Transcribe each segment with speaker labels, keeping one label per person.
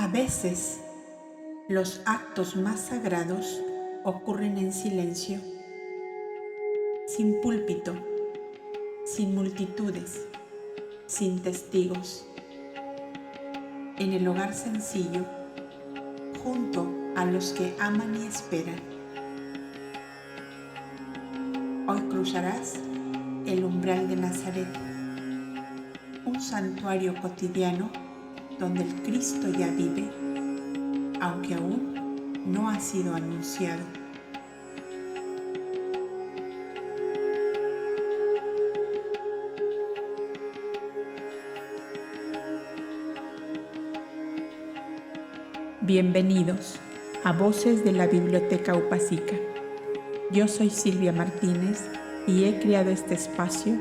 Speaker 1: A veces, los actos más sagrados ocurren en silencio, sin púlpito, sin multitudes, sin testigos, en el hogar sencillo, junto a los que aman y esperan. Hoy cruzarás el umbral de Nazaret, un santuario cotidiano donde el Cristo ya vive, aunque aún no ha sido anunciado. Bienvenidos a Voces de la Biblioteca Upasica. Yo soy Silvia Martínez y he creado este espacio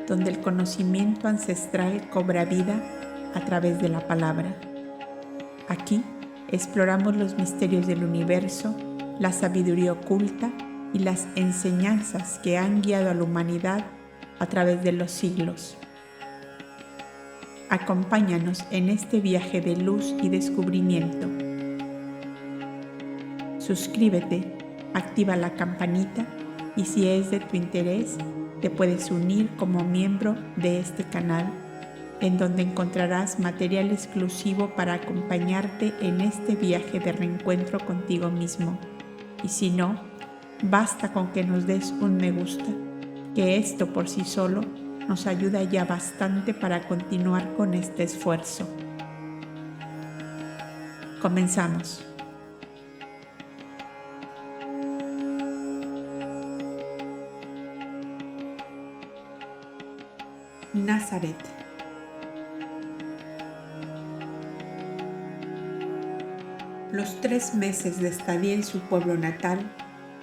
Speaker 1: donde el conocimiento ancestral cobra vida a través de la palabra. Aquí exploramos los misterios del universo, la sabiduría oculta y las enseñanzas que han guiado a la humanidad a través de los siglos. Acompáñanos en este viaje de luz y descubrimiento. Suscríbete, activa la campanita y si es de tu interés, te puedes unir como miembro de este canal, en donde encontrarás material exclusivo para acompañarte en este viaje de reencuentro contigo mismo. Y si no, basta con que nos des un me gusta, que esto por sí solo nos ayuda ya bastante para continuar con este esfuerzo. Comenzamos. Nazaret. Los 3 meses de estadía en su pueblo natal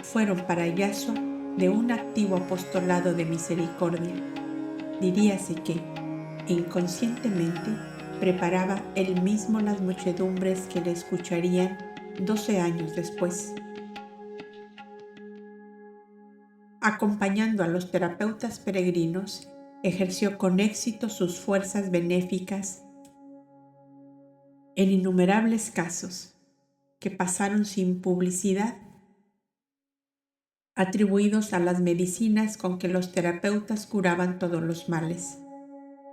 Speaker 1: fueron para Yasua de un activo apostolado de misericordia. Diríase que, inconscientemente, preparaba él mismo las muchedumbres que le escucharían 12 años después. Acompañando a los terapeutas peregrinos, ejerció con éxito sus fuerzas benéficas en innumerables casos que pasaron sin publicidad, atribuidos a las medicinas con que los terapeutas curaban todos los males,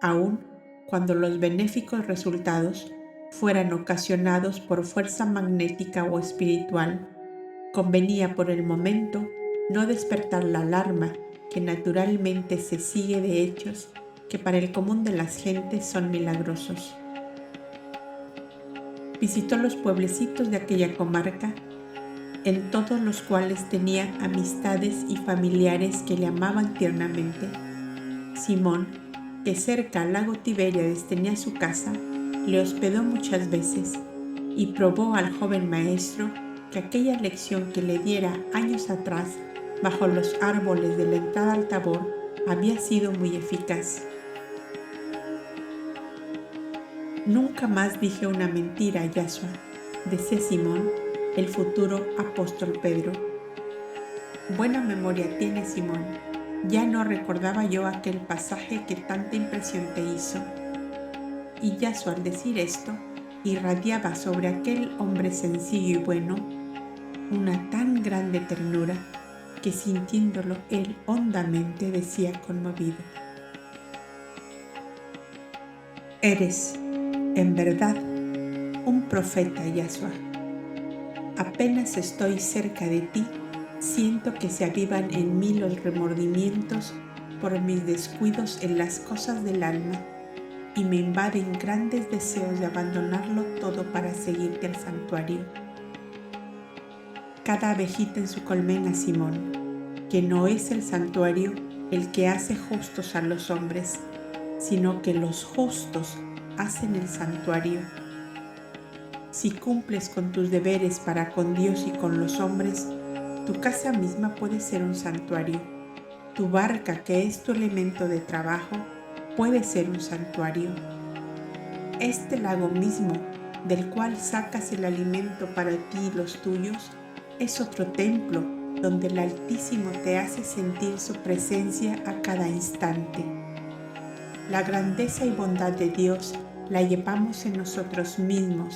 Speaker 1: aun cuando los benéficos resultados fueran ocasionados por fuerza magnética o espiritual. Convenía por el momento no despertar la alarma que naturalmente se sigue de hechos que para el común de las gentes son milagrosos. Visitó los pueblecitos de aquella comarca, en todos los cuales tenía amistades y familiares que le amaban tiernamente. Simón, que cerca al lago Tiberíades tenía su casa, le hospedó muchas veces y probó al joven maestro que aquella lección que le diera años atrás bajo los árboles de la entrada al Tabor había sido muy eficaz. Nunca más dije una mentira, Yasua, decía Simón, el futuro apóstol Pedro. Buena memoria tiene Simón. Ya no recordaba yo aquel pasaje que tanta impresión te hizo. Y Yasua, al decir esto, irradiaba sobre aquel hombre sencillo y bueno una tan grande ternura que sintiéndolo él hondamente decía conmovido: eres, en verdad, un profeta, Yasua. Apenas estoy cerca de ti, siento que se avivan en mí los remordimientos por mis descuidos en las cosas del alma y me invaden grandes deseos de abandonarlo todo para seguirte al santuario. Cada abejita en su colmena, Simón, que no es el santuario el que hace justos a los hombres, sino que los justos hacen el santuario. Si cumples con tus deberes para con Dios y con los hombres, tu casa misma puede ser un santuario. Tu barca, que es tu elemento de trabajo, puede ser un santuario. Este lago mismo, del cual sacas el alimento para ti y los tuyos, es otro templo donde el Altísimo te hace sentir su presencia a cada instante. La grandeza y bondad de Dios la llevamos en nosotros mismos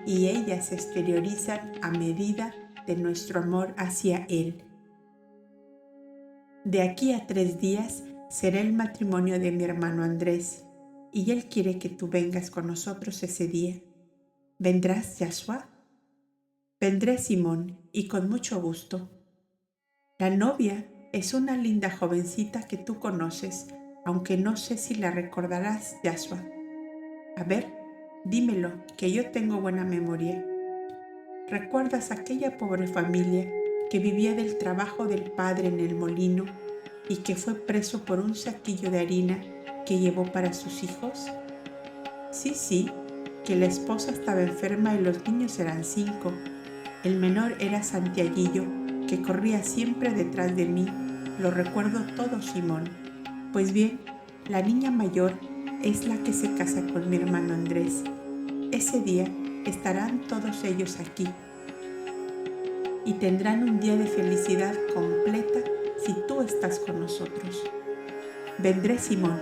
Speaker 1: y ellas se exteriorizan a medida de nuestro amor hacia Él. De aquí a 3 días será el matrimonio de mi hermano Andrés, y él quiere que tú vengas con nosotros ese día. ¿Vendrás, Yashua? Vendré, Simón, y con mucho gusto. La novia es una linda jovencita que tú conoces, aunque no sé si la recordarás, Yashua. A ver, dímelo, que yo tengo buena memoria. ¿Recuerdas aquella pobre familia que vivía del trabajo del padre en el molino y que fue preso por un saquillo de harina que llevó para sus hijos? Sí, que la esposa estaba enferma y los niños eran 5. El menor era Santiaguillo, que corría siempre detrás de mí. Lo recuerdo todo, Simón. Pues bien, la niña mayor es la que se casa con mi hermano Andrés. Ese día estarán todos ellos aquí y tendrán un día de felicidad completa si tú estás con nosotros. Vendré, Simón,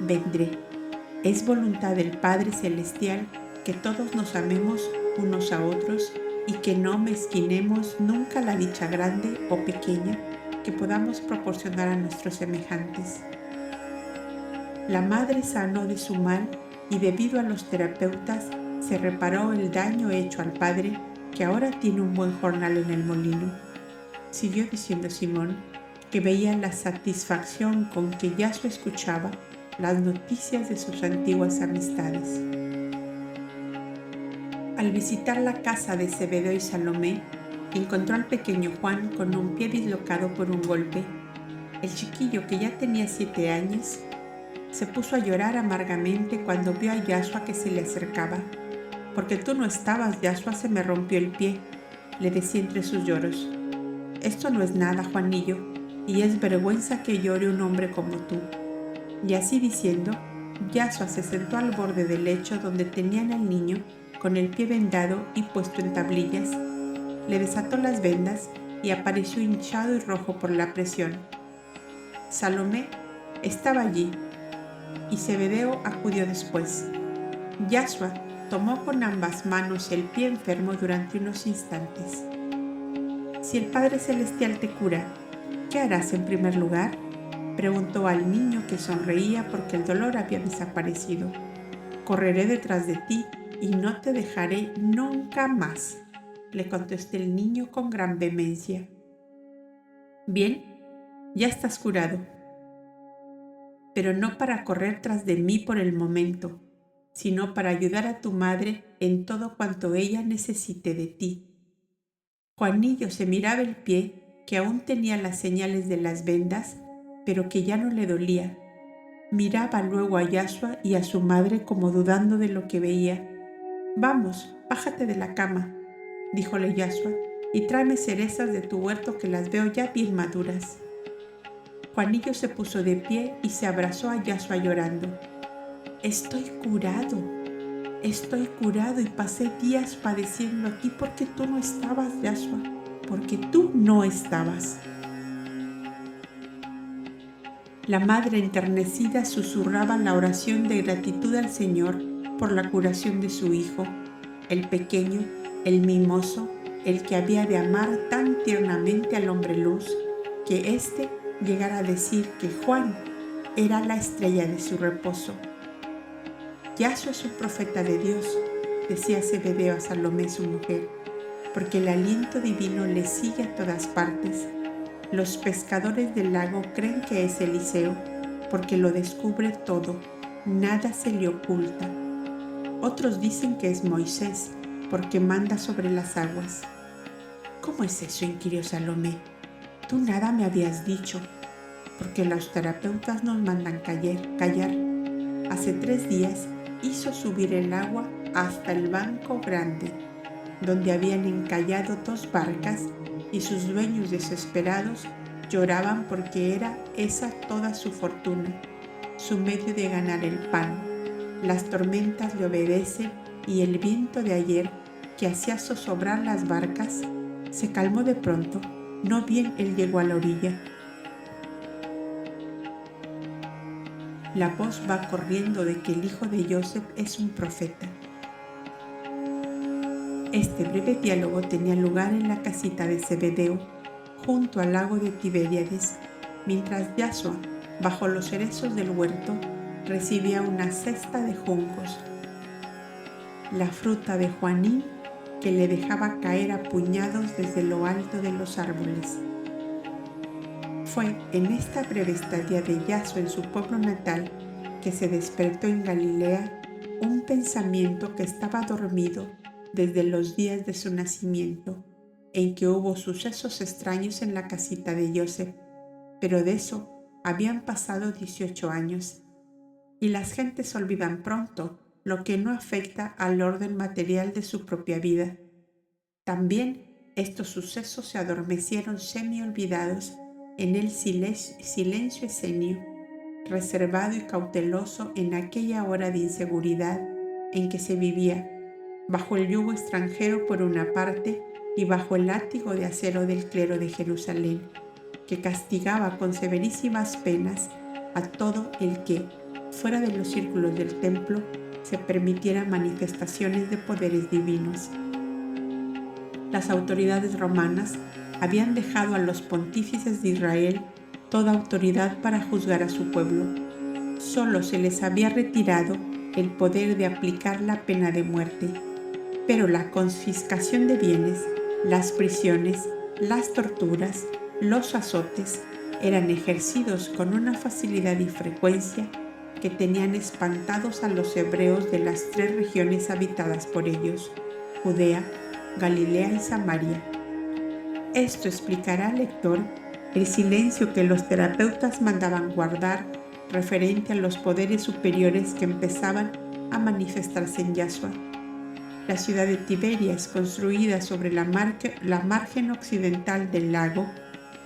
Speaker 1: vendré. Es voluntad del Padre Celestial que todos nos amemos unos a otros y que no mezquinemos nunca la dicha grande o pequeña que podamos proporcionar a nuestros semejantes. La madre sanó de su mal y debido a los terapeutas se reparó el daño hecho al padre, que ahora tiene un buen jornal en el molino. Siguió diciendo Simón, que veía la satisfacción con que Yashua escuchaba las noticias de sus antiguas amistades. Al visitar la casa de Zebedeo y Salomé, encontró al pequeño Juan con un pie dislocado por un golpe. El chiquillo, que ya tenía 7 años, se puso a llorar amargamente cuando vio a Yashua que se le acercaba. «Porque tú no estabas, Yashua, se me rompió el pie», le decía entre sus lloros. «Esto no es nada, Juanillo, y es vergüenza que llore un hombre como tú». Y así diciendo, Yashua se sentó al borde del lecho donde tenían al niño con el pie vendado y puesto en tablillas. Le desató las vendas y apareció hinchado y rojo por la presión. Salomé estaba allí y Zebedeo acudió después. Yashua tomó con ambas manos el pie enfermo durante unos instantes. «Si el Padre Celestial te cura, ¿qué harás en primer lugar?», preguntó al niño, que sonreía porque el dolor había desaparecido. «Correré detrás de ti y no te dejaré nunca más», le contestó el niño con gran vehemencia. «Bien, ya estás curado, pero no para correr tras de mí por el momento, sino para ayudar a tu madre en todo cuanto ella necesite de ti». Juanillo se miraba el pie, que aún tenía las señales de las vendas, pero que ya no le dolía. Miraba luego a Yashua y a su madre como dudando de lo que veía. «Vamos, bájate de la cama», díjole Yashua, «y tráeme cerezas de tu huerto, que las veo ya bien maduras». Juanillo se puso de pie y se abrazó a Yashua llorando. Estoy curado y pasé días padeciendo aquí porque tú no estabas, Yashua, porque tú no estabas». La madre enternecida susurraba la oración de gratitud al Señor por la curación de su hijo, el pequeño, el mimoso, el que había de amar tan tiernamente al hombre luz, que éste llegara a decir que Juan era la estrella de su reposo. «Yashua es un profeta de Dios», decía Zebedeo a Salomé, su mujer, «porque el aliento divino le sigue a todas partes. Los pescadores del lago creen que es Eliseo, porque lo descubre todo, nada se le oculta. Otros dicen que es Moisés, porque manda sobre las aguas». «¿Cómo es eso?», inquirió Salomé. «Tú nada me habías dicho», «porque los terapeutas nos mandan callar. Hace 3 días hizo subir el agua hasta el banco grande, donde habían encallado 2 barcas, y sus dueños desesperados lloraban porque era esa toda su fortuna, su medio de ganar el pan. Las tormentas le obedecen y el viento de ayer, que hacía zozobrar las barcas, se calmó de pronto. No bien él llegó a la orilla. La voz va corriendo de que el hijo de Joseph es un profeta. Este breve diálogo tenía lugar en la casita de Zebedeo, junto al lago de Tiberíades, mientras Yasua, bajo los cerezos del huerto, recibía una cesta de juncos, la fruta de Juanín que le dejaba caer a puñados desde lo alto de los árboles. Fue en esta breve estadía de Yasua en su pueblo natal que se despertó en Galilea un pensamiento que estaba dormido desde los días de su nacimiento, en que hubo sucesos extraños en la casita de Joseph, pero de eso habían pasado 18 años, y las gentes olvidan pronto lo que no afecta al orden material de su propia vida. También estos sucesos se adormecieron semi-olvidados en el silencio escenio, reservado y cauteloso en aquella hora de inseguridad en que se vivía, bajo el yugo extranjero por una parte y bajo el látigo de acero del clero de Jerusalén, que castigaba con severísimas penas a todo el que, fuera de los círculos del templo, se permitiera manifestaciones de poderes divinos. Las autoridades romanas habían dejado a los pontífices de Israel toda autoridad para juzgar a su pueblo. Solo se les había retirado el poder de aplicar la pena de muerte, pero la confiscación de bienes, las prisiones, las torturas, los azotes eran ejercidos con una facilidad y frecuencia que tenían espantados a los hebreos de las 3 regiones habitadas por ellos, Judea, Galilea y Samaria. Esto explicará al lector el silencio que los terapeutas mandaban guardar referente a los poderes superiores que empezaban a manifestarse en Yasua. La ciudad de Tiberias, construida sobre la margen occidental del lago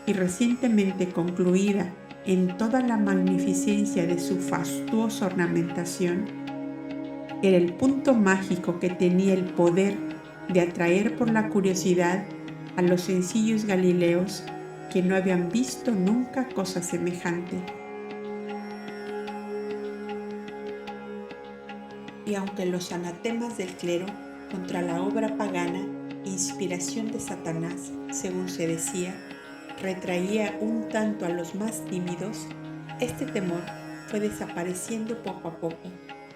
Speaker 1: y recientemente concluida en toda la magnificencia de su fastuosa ornamentación, era el punto mágico que tenía el poder de atraer por la curiosidad a los sencillos galileos que no habían visto nunca cosa semejante. Y aunque los anatemas del clero contra la obra pagana, inspiración de Satanás, según se decía, retraía un tanto a los más tímidos, este temor fue desapareciendo poco a poco,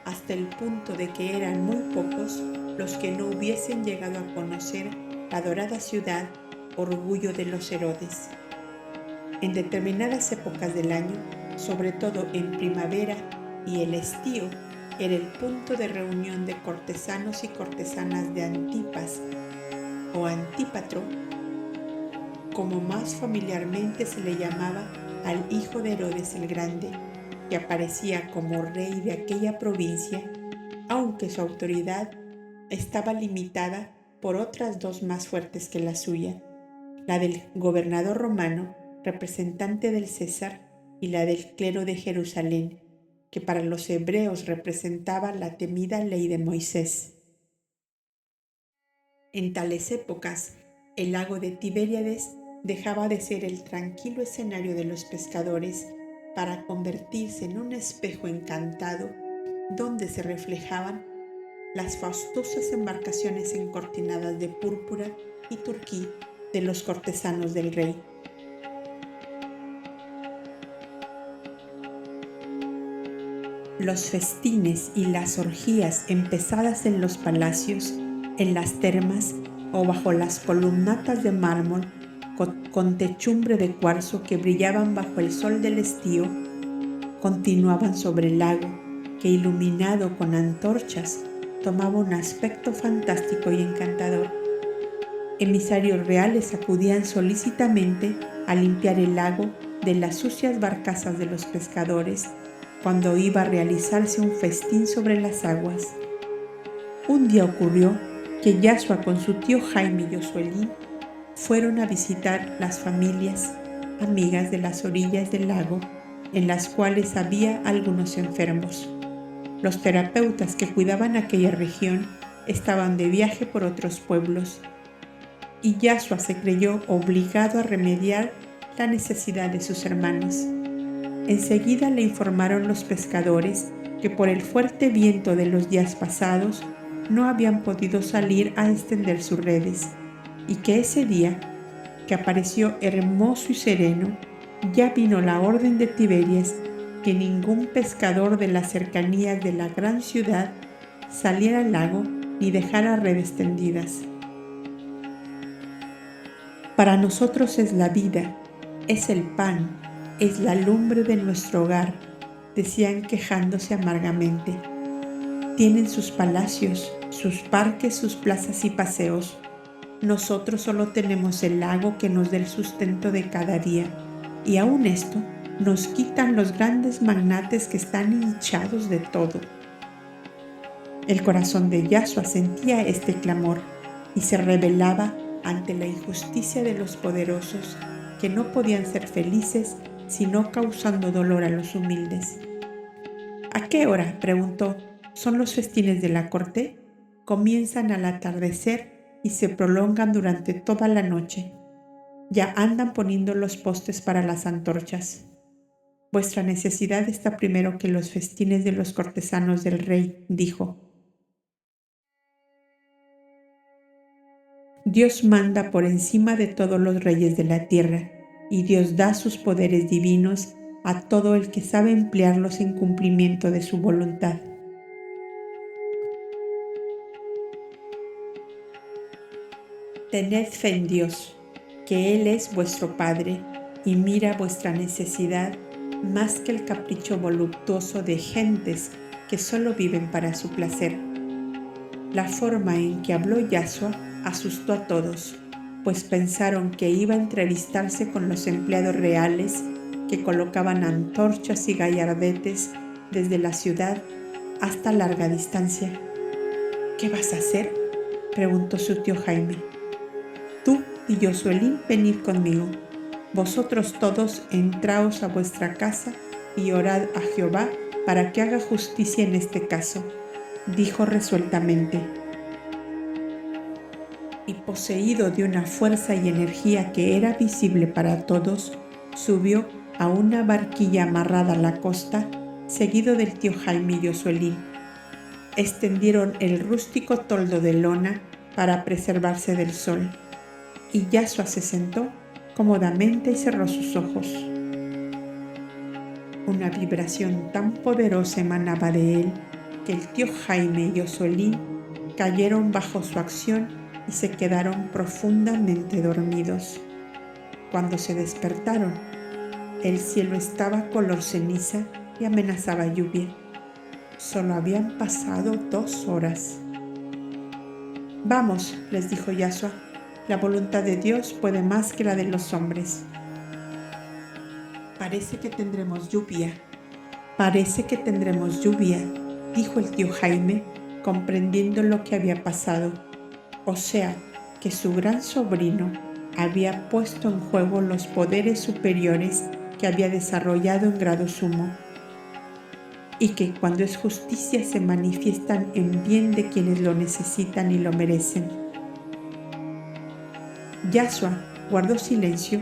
Speaker 1: hasta el punto de que eran muy pocos los que no hubiesen llegado a conocer la dorada ciudad, orgullo de los Herodes. En determinadas épocas del año, sobre todo en primavera y el estío, era el punto de reunión de cortesanos y cortesanas de Antipas o Antípatro, como más familiarmente se le llamaba al hijo de Herodes el Grande, que aparecía como rey de aquella provincia, aunque su autoridad estaba limitada por otras 2 más fuertes que la suya, la del gobernador romano, representante del César, y la del clero de Jerusalén, que para los hebreos representaba la temida ley de Moisés. En tales épocas, el lago de Tiberíades dejaba de ser el tranquilo escenario de los pescadores para convertirse en un espejo encantado donde se reflejaban las fastuosas embarcaciones encortinadas de púrpura y turquí de los cortesanos del rey. Los festines y las orgías empezadas en los palacios, en las termas o bajo las columnatas de mármol con techumbre de cuarzo que brillaban bajo el sol del estío, continuaban sobre el lago, que iluminado con antorchas tomaba un aspecto fantástico y encantador. Emisarios reales acudían solícitamente a limpiar el lago de las sucias barcazas de los pescadores cuando iba a realizarse un festín sobre las aguas. Un día ocurrió que Yasua con su tío Jaime y Josuelín fueron a visitar las familias amigas de las orillas del lago, en las cuales había algunos enfermos. Los terapeutas que cuidaban aquella región estaban de viaje por otros pueblos, y Yasua se creyó obligado a remediar la necesidad de sus hermanos. Enseguida le informaron los pescadores que por el fuerte viento de los días pasados no habían podido salir a extender sus redes, y que ese día, que apareció hermoso y sereno, ya vino la orden de Tiberias que ningún pescador de las cercanías de la gran ciudad saliera al lago ni dejara redes tendidas. Para nosotros es la vida, es el pan, es la lumbre de nuestro hogar, decían quejándose amargamente. Tienen sus palacios, sus parques, sus plazas y paseos. Nosotros solo tenemos el lago que nos dé el sustento de cada día, y aún esto nos quitan los grandes magnates que están hinchados de todo. El corazón de Yasua sentía este clamor y se rebelaba ante la injusticia de los poderosos que no podían ser felices sino causando dolor a los humildes. ¿A qué hora?, preguntó. ¿Son los festines de la corte? Comienzan al atardecer y se prolongan durante toda la noche. Ya andan poniendo los postes para las antorchas. Vuestra necesidad está primero que los festines de los cortesanos del rey, dijo. Dios manda por encima de todos los reyes de la tierra, y Dios da sus poderes divinos a todo el que sabe emplearlos en cumplimiento de su voluntad. Tened fe en Dios, que Él es vuestro Padre, y mira vuestra necesidad más que el capricho voluptuoso de gentes que solo viven para su placer. La forma en que habló Yasua asustó a todos, pues pensaron que iba a entrevistarse con los empleados reales que colocaban antorchas y gallardetes desde la ciudad hasta larga distancia. ¿Qué vas a hacer?, preguntó su tío Jaime. Tú y Yosuelín venid conmigo. Vosotros todos entraos a vuestra casa y orad a Jehová para que haga justicia en este caso, dijo resueltamente. Y poseído de una fuerza y energía que era visible para todos, subió a una barquilla amarrada a la costa, seguido del tío Jaime y Yosuelín. Extendieron el rústico toldo de lona para preservarse del sol, y Yasua se sentó cómodamente y cerró sus ojos. Una vibración tan poderosa emanaba de él que el tío Jaime y Yosuelín cayeron bajo su acción y se quedaron profundamente dormidos. Cuando se despertaron, el cielo estaba color ceniza y amenazaba lluvia. Solo habían pasado 2 horas. Vamos, les dijo Yasua, la voluntad de Dios puede más que la de los hombres. Parece que tendremos lluvia, dijo el tío Jaime, comprendiendo lo que había pasado. O sea, que su gran sobrino había puesto en juego los poderes superiores que había desarrollado en grado sumo, y que cuando es justicia se manifiestan en bien de quienes lo necesitan y lo merecen. Yasua guardó silencio,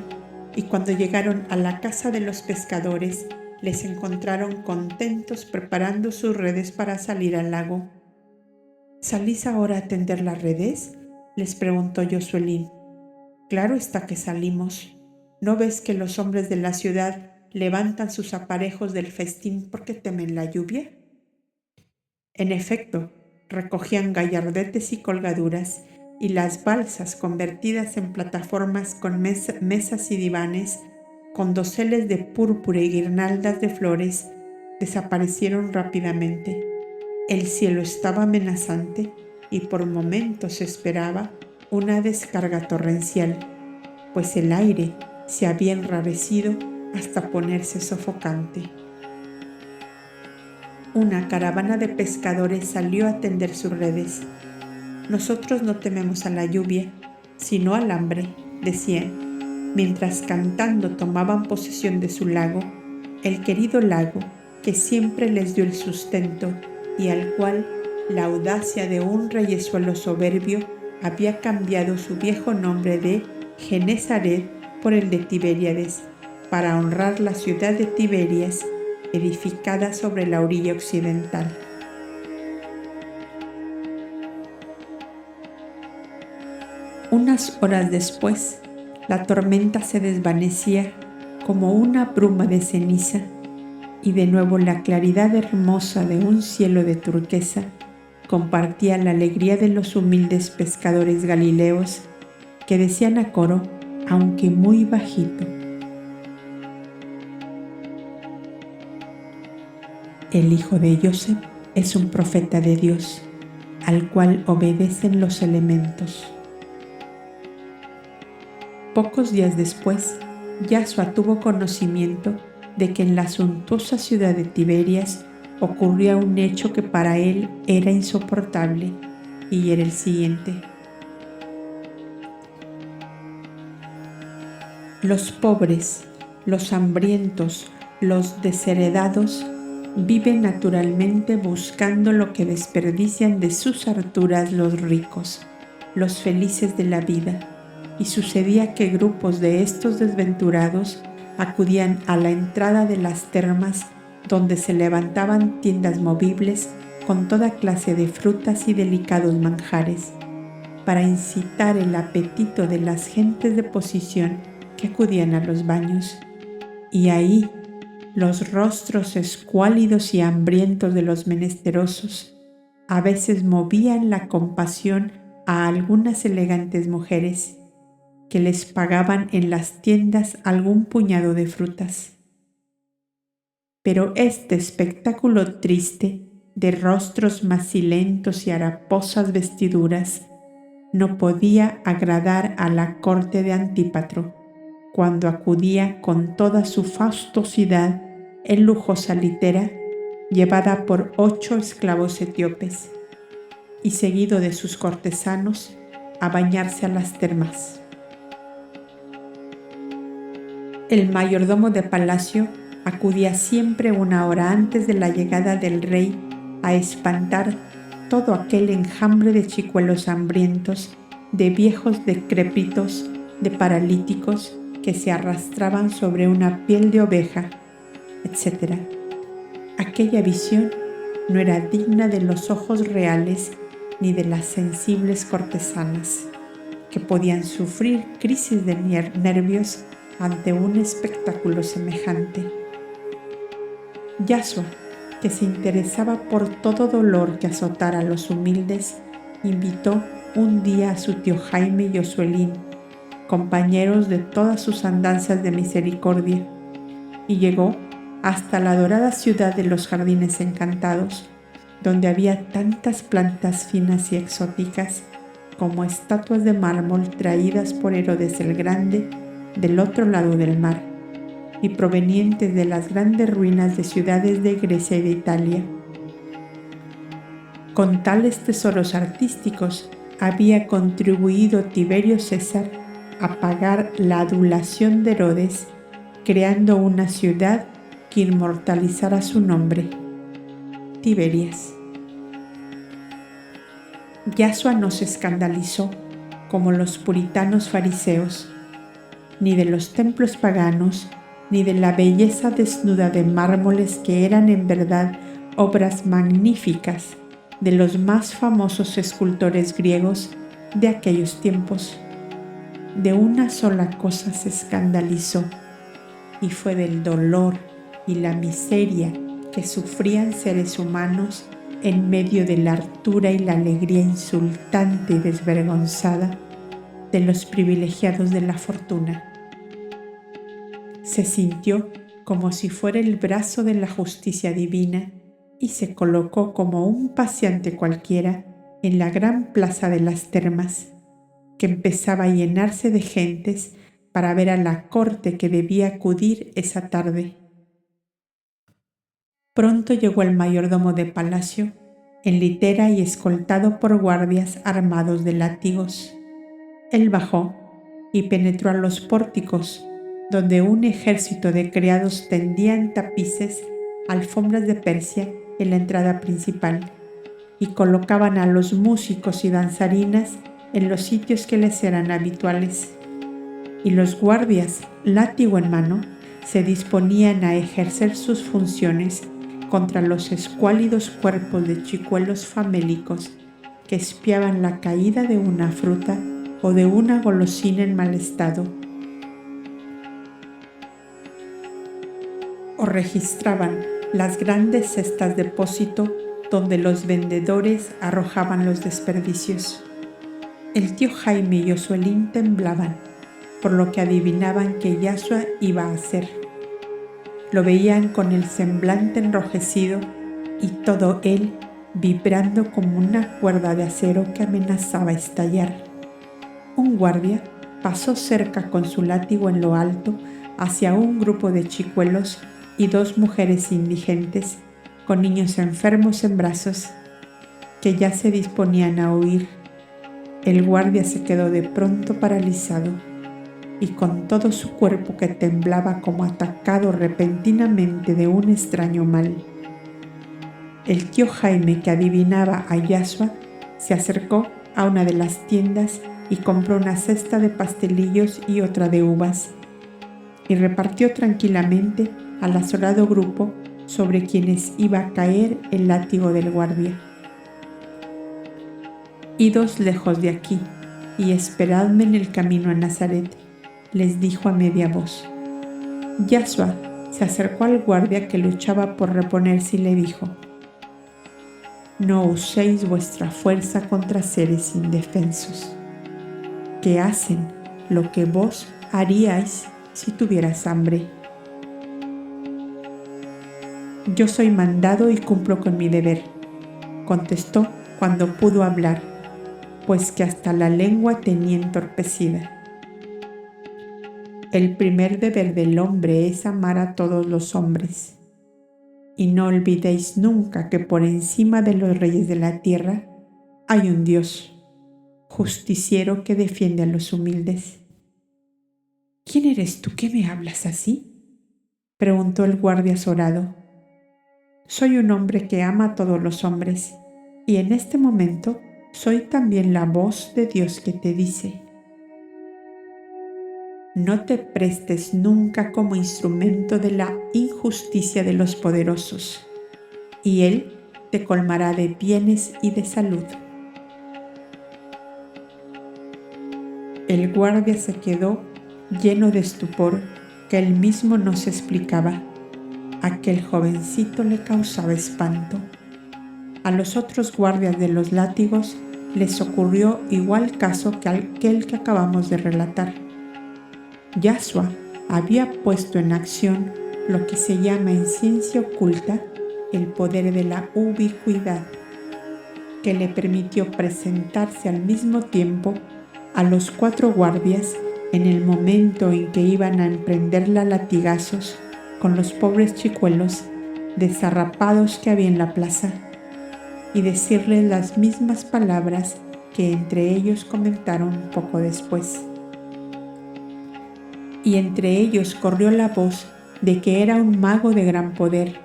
Speaker 1: y cuando llegaron a la casa de los pescadores, les encontraron contentos preparando sus redes para salir al lago. ¿Salís ahora a tender las redes?, les preguntó Yosuelín. Claro está que salimos. ¿No ves que los hombres de la ciudad levantan sus aparejos del festín porque temen la lluvia? En efecto, recogían gallardetes y colgaduras, y las balsas convertidas en plataformas con mesas y divanes, con doseles de púrpura y guirnaldas de flores, desaparecieron rápidamente. El cielo estaba amenazante y por momentos se esperaba una descarga torrencial, pues el aire se había enrarecido hasta ponerse sofocante. Una caravana de pescadores salió a tender sus redes. Nosotros no tememos a la lluvia, sino al hambre, decían, mientras cantando tomaban posesión de su lago, el querido lago que siempre les dio el sustento y al cual la audacia de un reyezuelo soberbio había cambiado su viejo nombre de Genesaret por el de Tiberíades, para honrar la ciudad de Tiberias, edificada sobre la orilla occidental. Unas horas después, la tormenta se desvanecía como una bruma de ceniza y de nuevo la claridad hermosa de un cielo de turquesa compartía la alegría de los humildes pescadores galileos que decían a coro, aunque muy bajito: el hijo de Joseph es un profeta de Dios, al cual obedecen los elementos. Pocos días después, Yasua tuvo conocimiento de que en la suntuosa ciudad de Tiberias ocurría un hecho que para él era insoportable, y era el siguiente: los pobres, los hambrientos, los desheredados viven naturalmente buscando lo que desperdician de sus harturas los ricos, los felices de la vida, y sucedía que grupos de estos desventurados acudían a la entrada de las termas donde se levantaban tiendas movibles con toda clase de frutas y delicados manjares, para incitar el apetito de las gentes de posición que acudían a los baños. Y ahí los rostros escuálidos y hambrientos de los menesterosos a veces movían la compasión a algunas elegantes mujeres que les pagaban en las tiendas algún puñado de frutas. Pero este espectáculo triste de rostros macilentos y haraposas vestiduras no podía agradar a la corte de Antípatro, cuando acudía con toda su faustosidad en lujosa litera llevada por 8 esclavos etíopes y seguido de sus cortesanos a bañarse a las termas. El mayordomo de palacio acudía siempre una hora antes de la llegada del rey a espantar todo aquel enjambre de chicuelos hambrientos, de viejos decrépitos, de paralíticos que se arrastraban sobre una piel de oveja, etc. Aquella visión no era digna de los ojos reales ni de las sensibles cortesanas, que podían sufrir crisis de nervios ante un espectáculo semejante. Yasua, que se interesaba por todo dolor que azotara a los humildes, invitó un día a su tío Jaime y Josuelín, compañeros de todas sus andanzas de misericordia, y llegó hasta la dorada ciudad de los jardines encantados, donde había tantas plantas finas y exóticas como estatuas de mármol traídas por Herodes el Grande del otro lado del mar y provenientes de las grandes ruinas de ciudades de Grecia y de Italia. Con tales tesoros artísticos había contribuido Tiberio César a pagar la adulación de Herodes, creando una ciudad que inmortalizara su nombre, Tiberias. Yasua no se escandalizó, como los puritanos fariseos, ni de los templos paganos, ni de la belleza desnuda de mármoles que eran en verdad obras magníficas de los más famosos escultores griegos de aquellos tiempos. De una sola cosa se escandalizó, y fue del dolor y la miseria que sufrían seres humanos en medio de la hartura y la alegría insultante y desvergonzada de los privilegiados de la fortuna. Se sintió como si fuera el brazo de la justicia divina y se colocó como un paseante cualquiera en la gran plaza de las termas, que empezaba a llenarse de gentes para ver a la corte que debía acudir esa tarde. Pronto llegó el mayordomo de palacio, en litera y escoltado por guardias armados de látigos. Él bajó y penetró a los pórticos, donde un ejército de criados tendían tapices, alfombras de Persia en la entrada principal, y colocaban a los músicos y danzarinas en los sitios que les eran habituales. Y los guardias, látigo en mano, se disponían a ejercer sus funciones contra los escuálidos cuerpos de chicuelos famélicos que espiaban la caída de una fruta o de una golosina en mal estado. O registraban las grandes cestas depósito donde los vendedores arrojaban los desperdicios. El tío Jaime y Josuelín temblaban, por lo que adivinaban que Yashua iba a hacer. Lo veían con el semblante enrojecido y todo él vibrando como una cuerda de acero que amenazaba estallar. Un guardia pasó cerca con su látigo en lo alto hacia un grupo de chicuelos y dos mujeres indigentes con niños enfermos en brazos que ya se disponían a huir. El guardia se quedó de pronto paralizado y con todo su cuerpo que temblaba como atacado repentinamente de un extraño mal. El tío Jaime, que adivinaba a Yashua, se acercó a una de las tiendas y compró una cesta de pastelillos y otra de uvas, y repartió tranquilamente al azorado grupo sobre quienes iba a caer el látigo del guardia. Idos lejos de aquí y esperadme en el camino a Nazaret, les dijo a media voz. Yashua se acercó al guardia que luchaba por reponerse y le dijo: no uséis vuestra fuerza contra seres indefensos, que hacen lo que vos haríais si tuvieras hambre. Yo soy mandado y cumplo con mi deber, contestó cuando pudo hablar, pues que hasta la lengua tenía entorpecida. El primer deber del hombre es amar a todos los hombres. Y no olvidéis nunca que por encima de los reyes de la tierra hay un Dios, justiciero que defiende a los humildes. ¿Quién eres tú que me hablas así?, preguntó el guardia azorado. Soy un hombre que ama a todos los hombres, y en este momento soy también la voz de Dios que te dice: no te prestes nunca como instrumento de la injusticia de los poderosos, y Él te colmará de bienes y de salud. El guardia se quedó lleno de estupor que él mismo no se explicaba. Aquel jovencito le causaba espanto. A los otros guardias de los látigos les ocurrió igual caso que aquel que acabamos de relatar. Yashua había puesto en acción lo que se llama en ciencia oculta el poder de la ubicuidad, que le permitió presentarse al mismo tiempo a los 4 guardias en el momento en que iban a emprenderla a latigazos con los pobres chicuelos desarrapados que había en la plaza, y decirles las mismas palabras que entre ellos comentaron poco después. Y entre ellos corrió la voz de que era un mago de gran poder,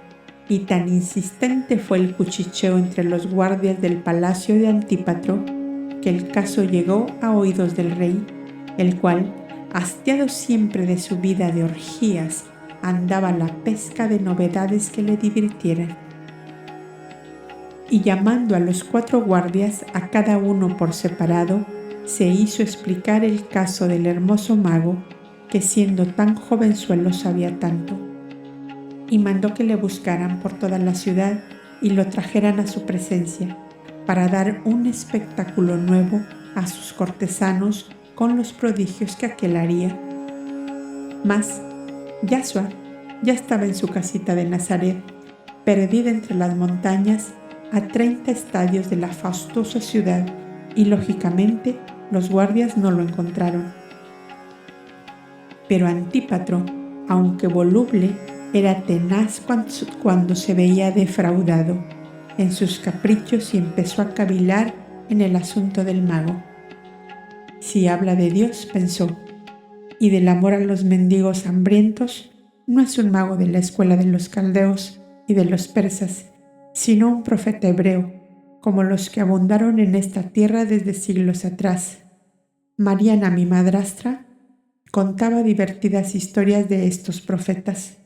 Speaker 1: y tan insistente fue el cuchicheo entre los guardias del palacio de Antípatro que el caso llegó a oídos del rey, el cual, hastiado siempre de su vida de orgías, andaba a la pesca de novedades que le divirtieran. Y llamando a los 4 guardias, a cada uno por separado, se hizo explicar el caso del hermoso mago, que siendo tan jovenzuelo sabía tanto, y mandó que le buscaran por toda la ciudad y lo trajeran a su presencia, para dar un espectáculo nuevo a sus cortesanos con los prodigios que aquél haría. Mas Yashua ya estaba en su casita de Nazaret, perdida entre las montañas a 30 estadios de la fastuosa ciudad, y lógicamente los guardias no lo encontraron. Pero Antípatro, aunque voluble, era tenaz cuando se veía defraudado en sus caprichos y empezó a cavilar en el asunto del mago. Si habla de Dios, pensó, y del amor a los mendigos hambrientos, no es un mago de la escuela de los caldeos y de los persas, sino un profeta hebreo, como los que abundaron en esta tierra desde siglos atrás. Mariana, mi madrastra, contaba divertidas historias de estos profetas.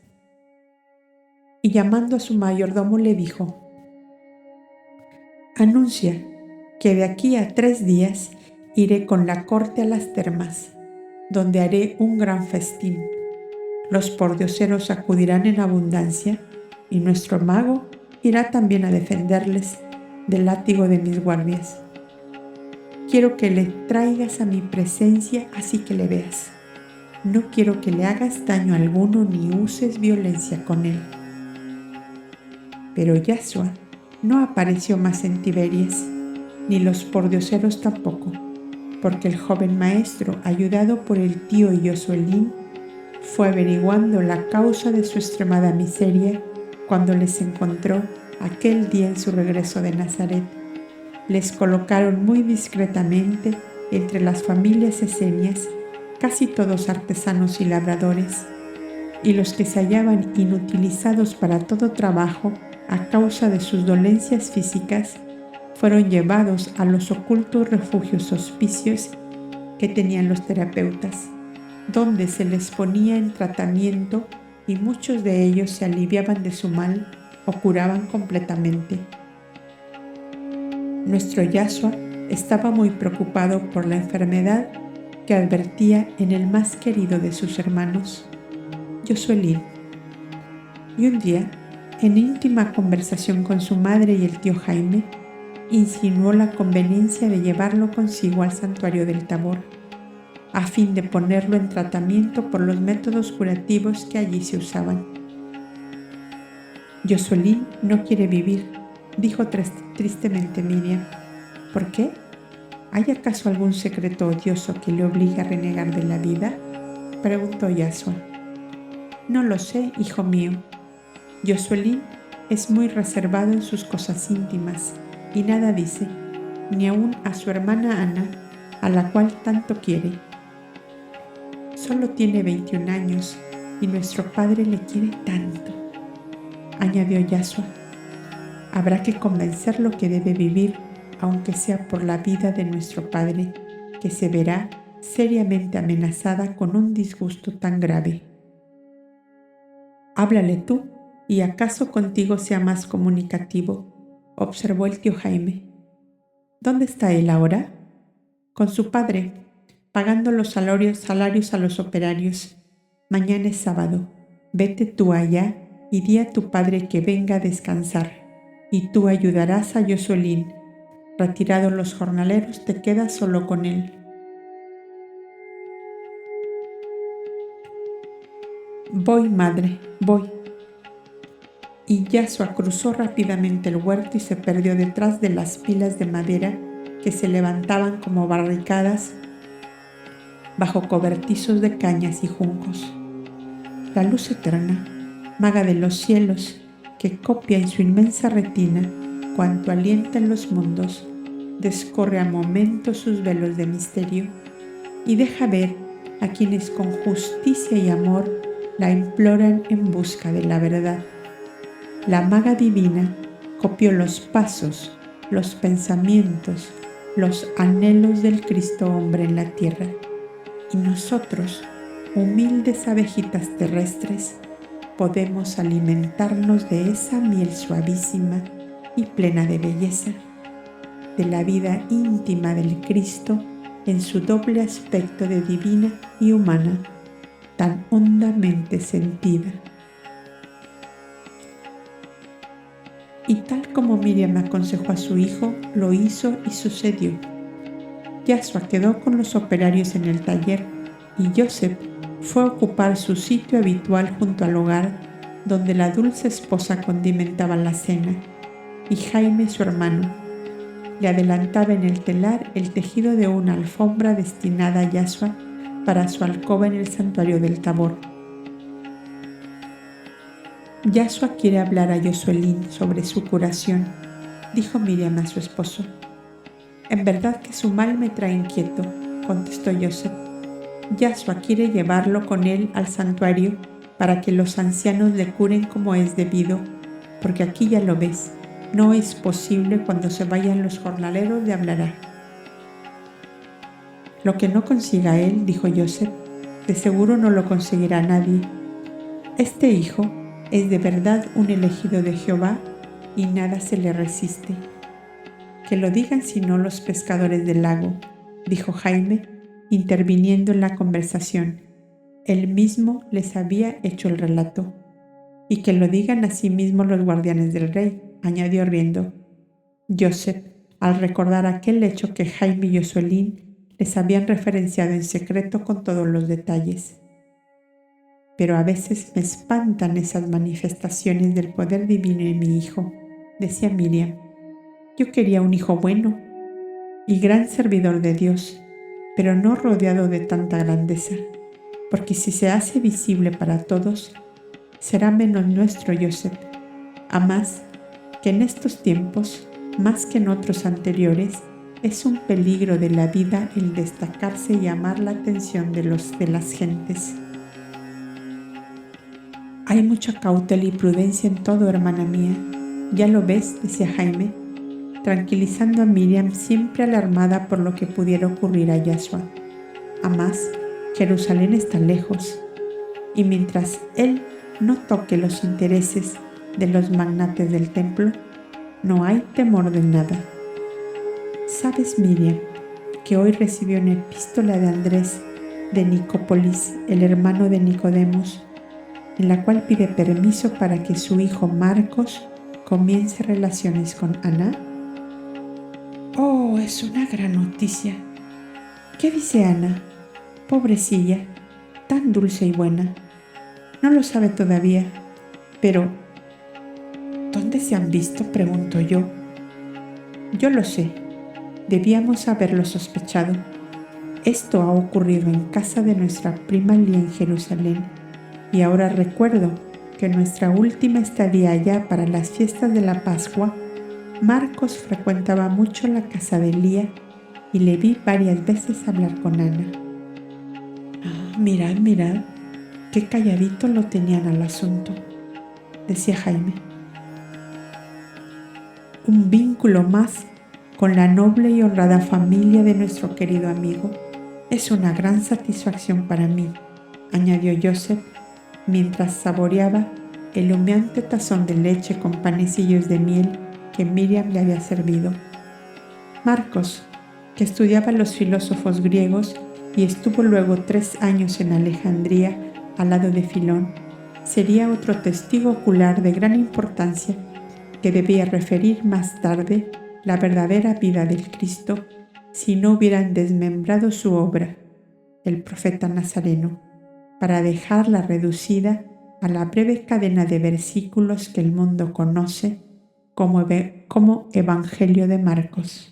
Speaker 1: Y llamando a su mayordomo le dijo: anuncia que de aquí a 3 días Iré con la corte a las termas, donde haré un gran festín. Los pordioseros acudirán en abundancia, y nuestro mago irá también a defenderles del látigo de mis guardias. Quiero que le traigas a mi presencia así que le veas. No quiero que le hagas daño alguno ni uses violencia con él. Pero Yashua no apareció más en Tiberias, ni los pordioseros tampoco, porque el joven maestro, ayudado por el tío Yosuelín, fue averiguando la causa de su extremada miseria cuando les encontró aquel día en su regreso de Nazaret. Les colocaron muy discretamente entre las familias esenias, casi todos artesanos y labradores, y los que se hallaban inutilizados para todo trabajo a causa de sus dolencias físicas fueron llevados a los ocultos refugios hospicios que tenían los terapeutas, donde se les ponía en tratamiento y muchos de ellos se aliviaban de su mal o curaban completamente. Nuestro Yashua estaba muy preocupado por la enfermedad que advertía en el más querido de sus hermanos, Yosuelín. Y un día, en íntima conversación con su madre y el tío Jaime, insinuó la conveniencia de llevarlo consigo al santuario del Tabor, a fin de ponerlo en tratamiento por los métodos curativos que allí se usaban. Yosuelín no quiere vivir, dijo tristemente Miriam. ¿Por qué? ¿Hay acaso algún secreto odioso que le obligue a renegar de la vida?, preguntó Yashua. No lo sé, hijo mío. Yosuelín es muy reservado en sus cosas íntimas y nada dice, ni aun a su hermana Ana, a la cual tanto quiere. Solo tiene 21 años y nuestro padre le quiere tanto, añadió Yashua. Habrá que convencerlo que debe vivir, aunque sea por la vida de nuestro padre, que se verá seriamente amenazada con un disgusto tan grave. Háblale tú, y acaso contigo sea más comunicativo, observó el tío Jaime. ¿Dónde está él ahora? Con su padre, pagando los salarios a los operarios. Mañana es sábado. Vete tú allá y di a tu padre que venga a descansar, y tú ayudarás a Yosuelín. Retirados los jornaleros, te quedas solo con él. Voy, madre, voy. Y Yashua cruzó rápidamente el huerto y se perdió detrás de las pilas de madera que se levantaban como barricadas bajo cobertizos de cañas y juncos. La luz eterna, maga de los cielos, que copia en su inmensa retina cuanto alienta en los mundos, descorre a momentos sus velos de misterio y deja ver a quienes con justicia y amor la imploran en busca de la verdad. La maga divina copió los pasos, los pensamientos, los anhelos del Cristo hombre en la tierra, y nosotros, humildes abejitas terrestres, podemos alimentarnos de esa miel suavísima y plena de belleza, de la vida íntima del Cristo en su doble aspecto de divina y humana, tan hondamente sentida. Y tal como Miriam aconsejó a su hijo, lo hizo y sucedió. Yashua quedó con los operarios en el taller y Joseph fue a ocupar su sitio habitual junto al hogar donde la dulce esposa condimentaba la cena, y Jaime, su hermano, le adelantaba en el telar el tejido de una alfombra destinada a Yashua para su alcoba en el santuario del Tabor. Yashua quiere hablar a Yosuelín sobre su curación, dijo Miriam a su esposo. En verdad que su mal me trae inquieto, contestó Joseph. Yashua quiere llevarlo con él al santuario para que los ancianos le curen como es debido, porque aquí ya lo ves, no es posible cuando se vayan los jornaleros le hablará. Lo que no consiga él, dijo Joseph, de seguro no lo conseguirá nadie. Este hijo es de verdad un elegido de Jehová y nada se le resiste. Que lo digan si no los pescadores del lago, dijo Jaime, interviniendo en la conversación. Él mismo les había hecho el relato. Y que lo digan a sí mismos los guardianes del rey, añadió riendo. Joseph, al recordar aquel hecho que Jaime y Josuelín les habían referenciado en secreto con todos los detalles. Pero a veces me espantan esas manifestaciones del poder divino en mi hijo, decía Miriam. Yo quería un hijo bueno y gran servidor de Dios, pero no rodeado de tanta grandeza, porque si se hace visible para todos, será menos nuestro Joseph. A más que en estos tiempos, más que en otros anteriores, es un peligro de la vida el destacarse y llamar la atención de las gentes. Hay mucha cautela y prudencia en todo, hermana mía. Ya lo ves, decía Jaime, tranquilizando a Miriam, siempre alarmada por lo que pudiera ocurrir a Yashua. Además, Jerusalén está lejos, y mientras él no toque los intereses de los magnates del templo, no hay temor de nada. ¿Sabes, Miriam, que hoy recibió una epístola de Andrés de Nicópolis, el hermano de Nicodemos, en la cual pide permiso para que su hijo Marcos comience relaciones con Ana? Oh, es una gran noticia. ¿Qué dice Ana? Pobrecilla, tan dulce y buena. No lo sabe todavía, pero ¿dónde se han visto?, pregunto yo. Yo lo sé, debíamos haberlo sospechado. Esto ha ocurrido en casa de nuestra prima Lía en Jerusalén, y ahora recuerdo que en nuestra última estadía allá para las fiestas de la Pascua, Marcos frecuentaba mucho la casa de Lía y le vi varias veces hablar con Ana. Mirad, qué calladito lo tenían al asunto, decía Jaime. Un vínculo más con la noble y honrada familia de nuestro querido amigo es una gran satisfacción para mí, añadió Joseph, mientras saboreaba el humeante tazón de leche con panecillos de miel que Miriam le había servido. Marcos, que estudiaba los filósofos griegos y estuvo luego 3 años en Alejandría al lado de Filón, sería otro testigo ocular de gran importancia que debía referir más tarde la verdadera vida del Cristo si no hubieran desmembrado su obra, el profeta Nazareno, para dejarla reducida a la breve cadena de versículos que el mundo conoce como Evangelio de Marcos.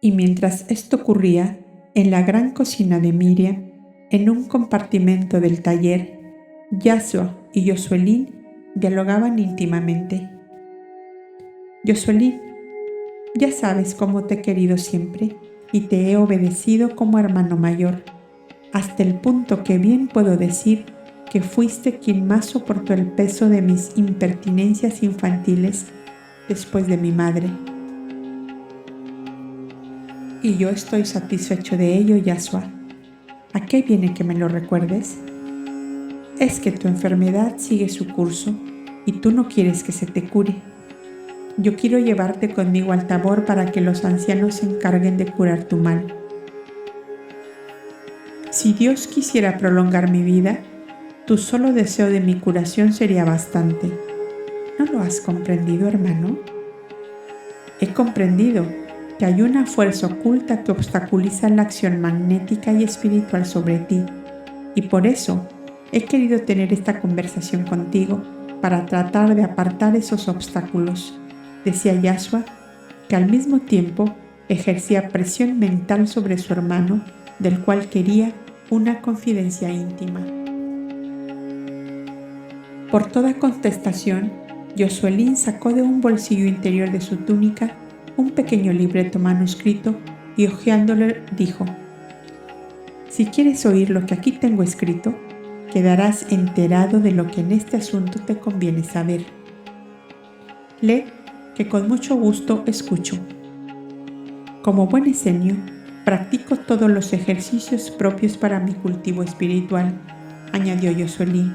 Speaker 1: Y mientras esto ocurría, en la gran cocina de Miriam, en un compartimento del taller, Yashua y Josuelín dialogaban íntimamente. Josuelín, ya sabes cómo te he querido siempre y te he obedecido como hermano mayor, hasta el punto que bien puedo decir que fuiste quien más soportó el peso de mis impertinencias infantiles después de mi madre. Y yo estoy satisfecho de ello, Yashua. ¿A qué viene que me lo recuerdes? Es que tu enfermedad sigue su curso y tú no quieres que se te cure. Yo quiero llevarte conmigo al Tabor para que los ancianos se encarguen de curar tu mal. Si Dios quisiera prolongar mi vida, tu solo deseo de mi curación sería bastante. ¿No lo has comprendido, hermano? He comprendido que hay una fuerza oculta que obstaculiza la acción magnética y espiritual sobre ti, y por eso he querido tener esta conversación contigo para tratar de apartar esos obstáculos, decía Yashua, que al mismo tiempo ejercía presión mental sobre su hermano, del cual quería una confidencia íntima. Por toda contestación, Josuelín sacó de un bolsillo interior de su túnica un pequeño libreto manuscrito y hojeándolo dijo: Si quieres oír lo que aquí tengo escrito, quedarás enterado de lo que en este asunto te conviene saber. Lee, que con mucho gusto escucho. Como buen esenio, practico todos los ejercicios propios para mi cultivo espiritual, añadió Josuelín,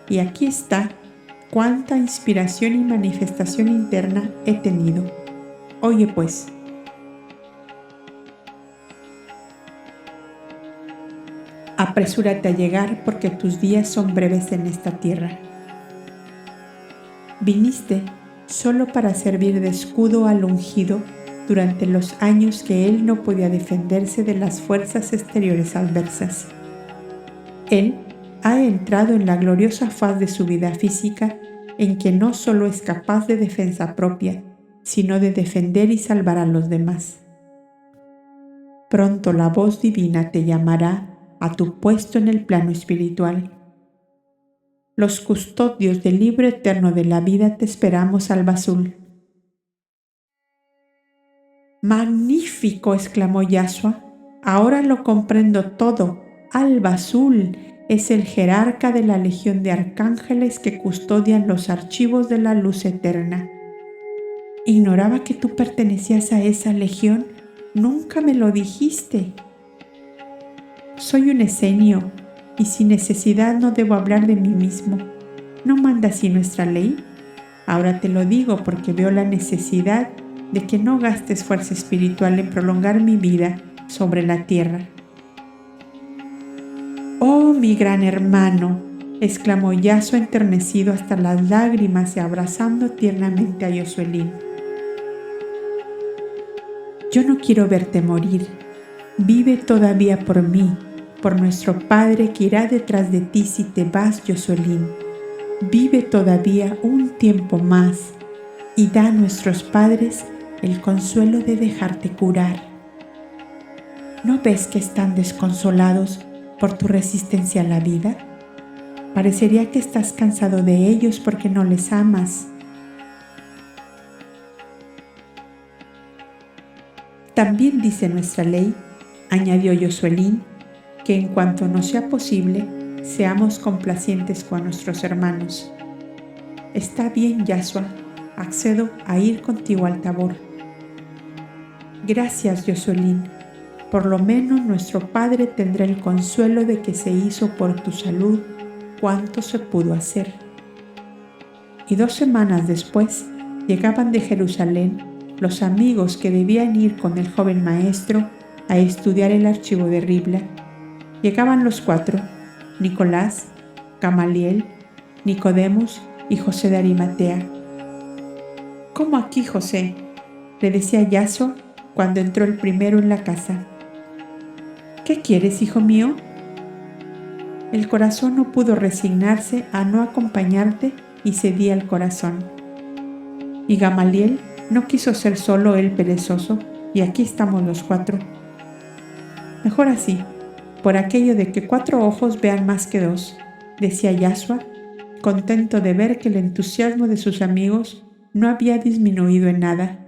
Speaker 1: y aquí está cuánta inspiración y manifestación interna he tenido. Oye pues, apresúrate a llegar porque tus días son breves en esta tierra. Viniste solo para servir de escudo al ungido durante los años que él no podía defenderse de las fuerzas exteriores adversas. Él ha entrado en la gloriosa faz de su vida física en que no solo es capaz de defensa propia, sino de defender y salvar a los demás. Pronto la voz divina te llamará a tu puesto en el plano espiritual. Los custodios del libro eterno de la vida te esperamos, Alba Azul. ¡Magnífico!, exclamó Yashua. Ahora lo comprendo todo. Alba Azul es el jerarca de la legión de arcángeles que custodian los archivos de la luz eterna. Ignoraba que tú pertenecías a esa legión. Nunca me lo dijiste. Soy un esenio y sin necesidad no debo hablar de mí mismo. ¿No manda así nuestra ley? Ahora te lo digo porque veo la necesidad de que no gastes fuerza espiritual en prolongar mi vida sobre la tierra. ¡Oh, mi gran hermano!, exclamó Yashua enternecido hasta las lágrimas y abrazando tiernamente a Yosuelín. Yo no quiero verte morir. Vive todavía por mí, por nuestro Padre que irá detrás de ti si te vas, Yosuelín. Vive todavía un tiempo más y da a nuestros padres el consuelo de dejarte curar. ¿No ves que están desconsolados por tu resistencia a la vida? Parecería que estás cansado de ellos porque no les amas. También dice nuestra ley, añadió Yosuelín, que en cuanto nos sea posible, seamos complacientes con nuestros hermanos. Está bien, Yashua, accedo a ir contigo al Tabor. Gracias, Yosuelín. Por lo menos nuestro Padre tendrá el consuelo de que se hizo por tu salud cuanto se pudo hacer. Y 2 semanas después llegaban de Jerusalén los amigos que debían ir con el joven maestro a estudiar el archivo de Ribla. Llegaban los 4, Nicolás, Gamaliel, Nicodemus y José de Arimatea. ¿Cómo aquí, José?, le decía Yashua cuando entró el primero en la casa. ¿Qué quieres, hijo mío? El corazón no pudo resignarse a no acompañarte y cedía el corazón. Y Gamaliel no quiso ser solo el perezoso, y aquí estamos los 4. Mejor así, por aquello de que 4 ojos vean más que 2, decía Yashua, contento de ver que el entusiasmo de sus amigos no había disminuido en nada.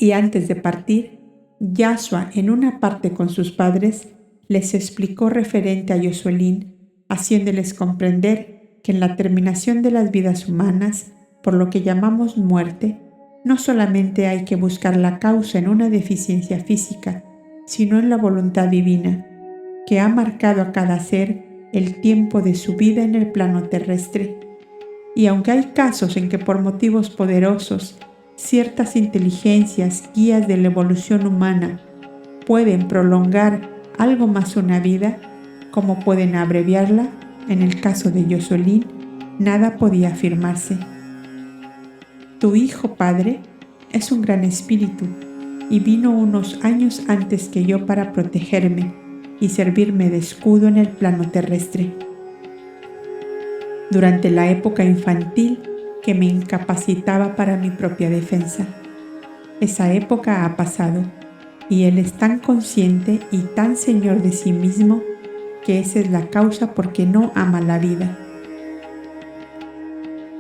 Speaker 1: Y antes de partir, Yashua, en una parte con sus padres, les explicó referente a Yosuelín, haciéndoles comprender que en la terminación de las vidas humanas, por lo que llamamos muerte, no solamente hay que buscar la causa en una deficiencia física, sino en la voluntad divina, que ha marcado a cada ser el tiempo de su vida en el plano terrestre. Y aunque hay casos en que por motivos poderosos ciertas inteligencias guías de la evolución humana pueden prolongar algo más una vida, como pueden abreviarla, en el caso de Yosuelín, nada podía afirmarse. Tu hijo, Padre, es un gran espíritu y vino unos años antes que yo para protegerme y servirme de escudo en el plano terrestre. Durante la época infantil que me incapacitaba para mi propia defensa. Esa época ha pasado y él es tan consciente y tan señor de sí mismo que esa es la causa por que no ama la vida.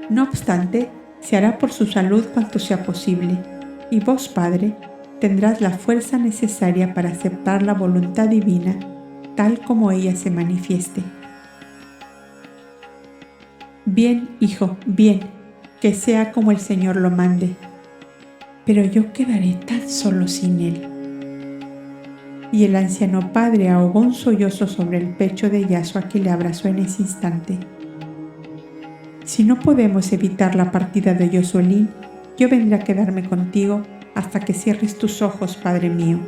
Speaker 1: No obstante, se hará por su salud cuanto sea posible, y vos, Padre, tendrás la fuerza necesaria para aceptar la voluntad divina tal como ella se manifieste. Bien, hijo, bien, que sea como el Señor lo mande, pero yo quedaré tan solo sin él. Y el anciano padre ahogó un sollozo sobre el pecho de Yashua, que le abrazó en ese instante. Si no podemos evitar la partida de Yosuelín, yo vendré a quedarme contigo hasta que cierres tus ojos, Padre mío.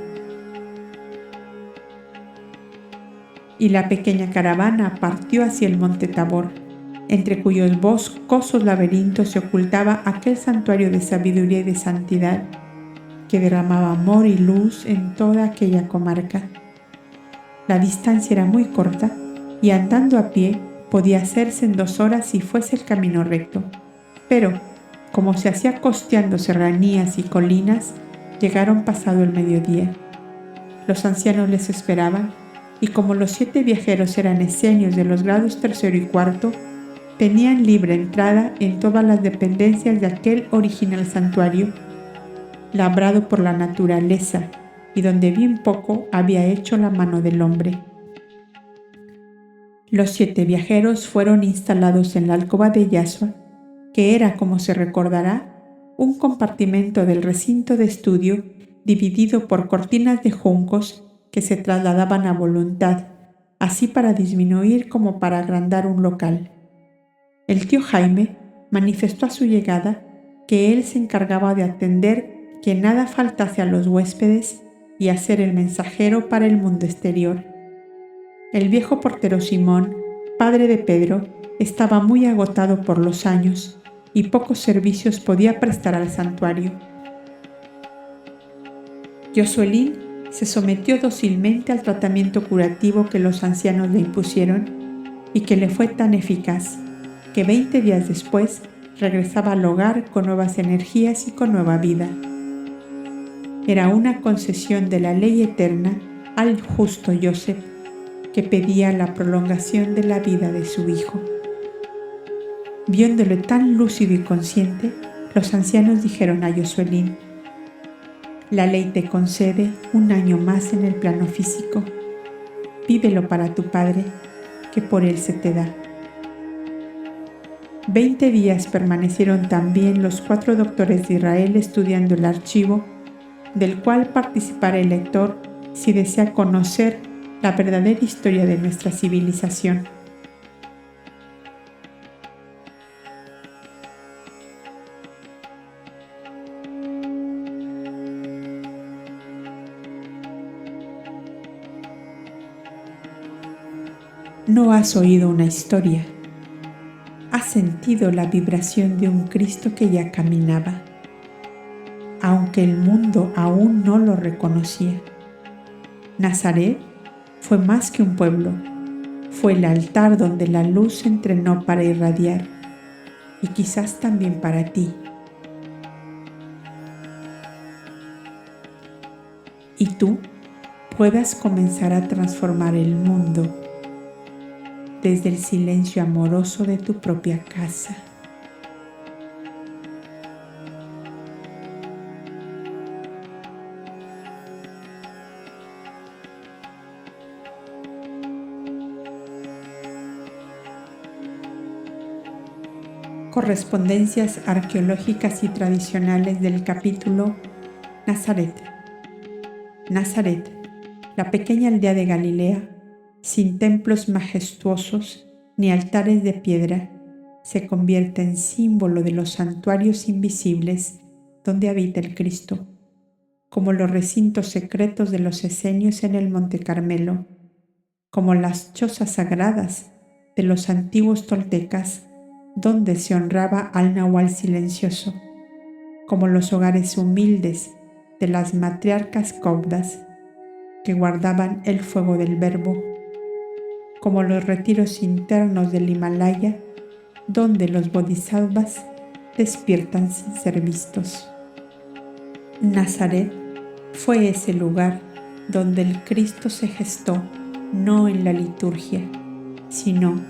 Speaker 1: Y la pequeña caravana partió hacia el monte Tabor, entre cuyos boscosos laberintos se ocultaba aquel santuario de sabiduría y de santidad que derramaba amor y luz en toda aquella comarca. La distancia era muy corta y andando a pie podía hacerse en 2 horas si fuese el camino recto, pero como se hacía costeando serranías y colinas, llegaron pasado el mediodía. Los ancianos les esperaban y como los 7 viajeros eran esenios de los grados 3º y 4º, tenían libre entrada en todas las dependencias de aquel original santuario, labrado por la naturaleza y donde bien poco había hecho la mano del hombre. Los 7 viajeros fueron instalados en la alcoba de Yahshua, que era, como se recordará, un compartimento del recinto de estudio dividido por cortinas de juncos que se trasladaban a voluntad, así para disminuir como para agrandar un local. El tío Jaime manifestó a su llegada que él se encargaba de atender que nada faltase a los huéspedes y hacer el mensajero para el mundo exterior. El viejo portero Simón, padre de Pedro, estaba muy agotado por los años y pocos servicios podía prestar al santuario. Yosuelín se sometió dócilmente al tratamiento curativo que los ancianos le impusieron y que le fue tan eficaz que 20 días después regresaba al hogar con nuevas energías y con nueva vida. Era una concesión de la ley eterna al justo Yosef, que pedía la prolongación de la vida de su hijo. Viéndole tan lúcido y consciente, los ancianos dijeron a Yosuelín: la ley te concede 1 año más en el plano físico. Vívelo para tu Padre, que por él se te da. 20 días permanecieron también los 4 doctores de Israel estudiando el archivo, del cual participará el lector si desea conocer la verdadera historia de nuestra civilización. No has oído una historia. Has sentido la vibración de un Cristo que ya caminaba, aunque el mundo aún no lo reconocía. Nazaret fue más que un pueblo, fue el altar donde la luz se entrenó para irradiar, y quizás también para ti. Y tú puedas comenzar a transformar el mundo desde el silencio amoroso de tu propia casa. Correspondencias arqueológicas y tradicionales del capítulo Nazaret. Nazaret, la pequeña aldea de Galilea, sin templos majestuosos ni altares de piedra, se convierte en símbolo de los santuarios invisibles donde habita el Cristo, como los recintos secretos de los esenios en el Monte Carmelo, como las chozas sagradas de los antiguos toltecas donde se honraba al Nahual silencioso, como los hogares humildes de las matriarcas coptas que guardaban el fuego del Verbo, como los retiros internos del Himalaya donde los bodhisattvas despiertan sin ser vistos. Nazaret fue ese lugar donde el Cristo se gestó, no en la liturgia, sino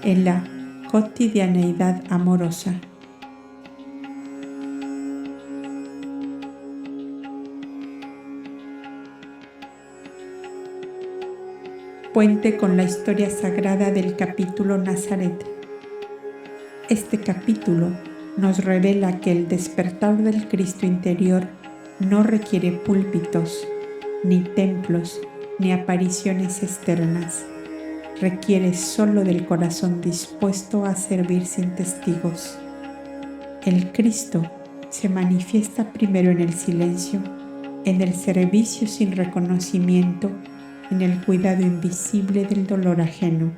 Speaker 1: en la cotidianeidad amorosa. Puente con la historia sagrada del capítulo Nazaret. Este capítulo nos revela que el despertar del Cristo interior no requiere púlpitos, ni templos, ni apariciones externas. requiere solo del corazón dispuesto a servir sin testigos. El Cristo se manifiesta primero en el silencio, en el servicio sin reconocimiento, en el cuidado invisible del dolor ajeno.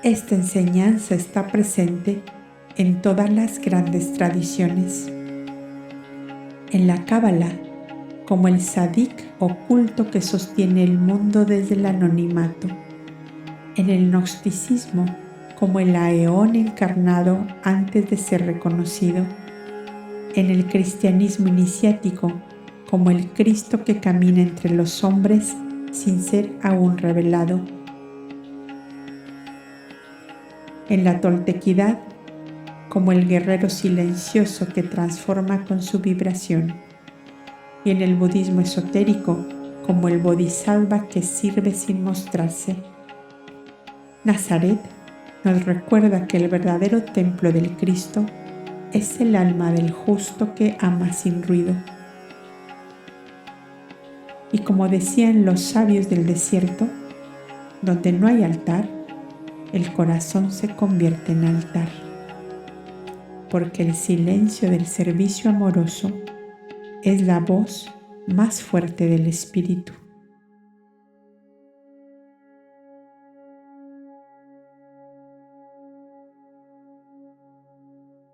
Speaker 1: Esta enseñanza está presente en todas las grandes tradiciones. En la Cábala, como el Sadik oculto que sostiene el mundo desde el anonimato. En el gnosticismo, como el Aeón encarnado antes de ser reconocido. En el cristianismo iniciático, como el Cristo que camina entre los hombres sin ser aún revelado. En la toltequidad, como el guerrero silencioso que transforma con su vibración. Y en el budismo esotérico, como el bodhisattva que sirve sin mostrarse. Nazaret nos recuerda que el verdadero templo del Cristo es el alma del justo que ama sin ruido. Y como decían los sabios del desierto, donde no hay altar, el corazón se convierte en altar, porque el silencio del servicio amoroso es la voz más fuerte del Espíritu.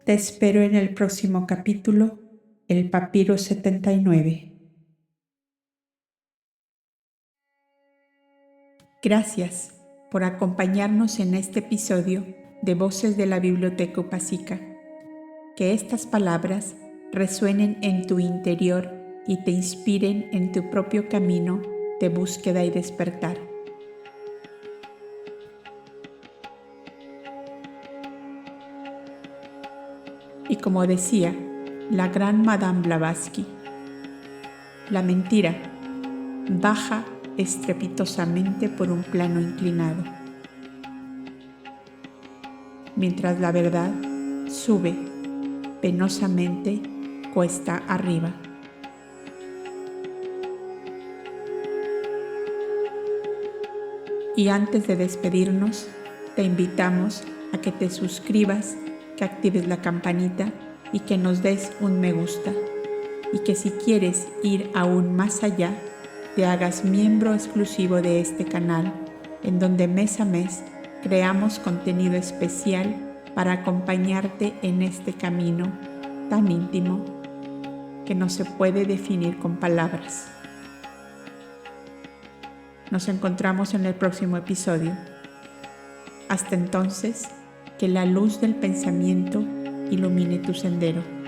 Speaker 1: Te espero en el próximo capítulo, el Papiro 79. Gracias por acompañarnos en este episodio de Voces de la Biblioteca Upasika. Que estas palabras resuenen en tu interior y te inspiren en tu propio camino de búsqueda y despertar. Y como decía la gran Madame Blavatsky, la mentira baja estrepitosamente por un plano inclinado, mientras la verdad sube penosamente cuesta arriba. Y antes de despedirnos, te invitamos a que te suscribas, que actives la campanita y que nos des un me gusta. Y que si quieres ir aún más allá, te hagas miembro exclusivo de este canal, en donde mes a mes creamos contenido especial para acompañarte en este camino tan íntimo que no se puede definir con palabras. Nos encontramos en el próximo episodio. Hasta entonces, que la luz del pensamiento ilumine tu sendero.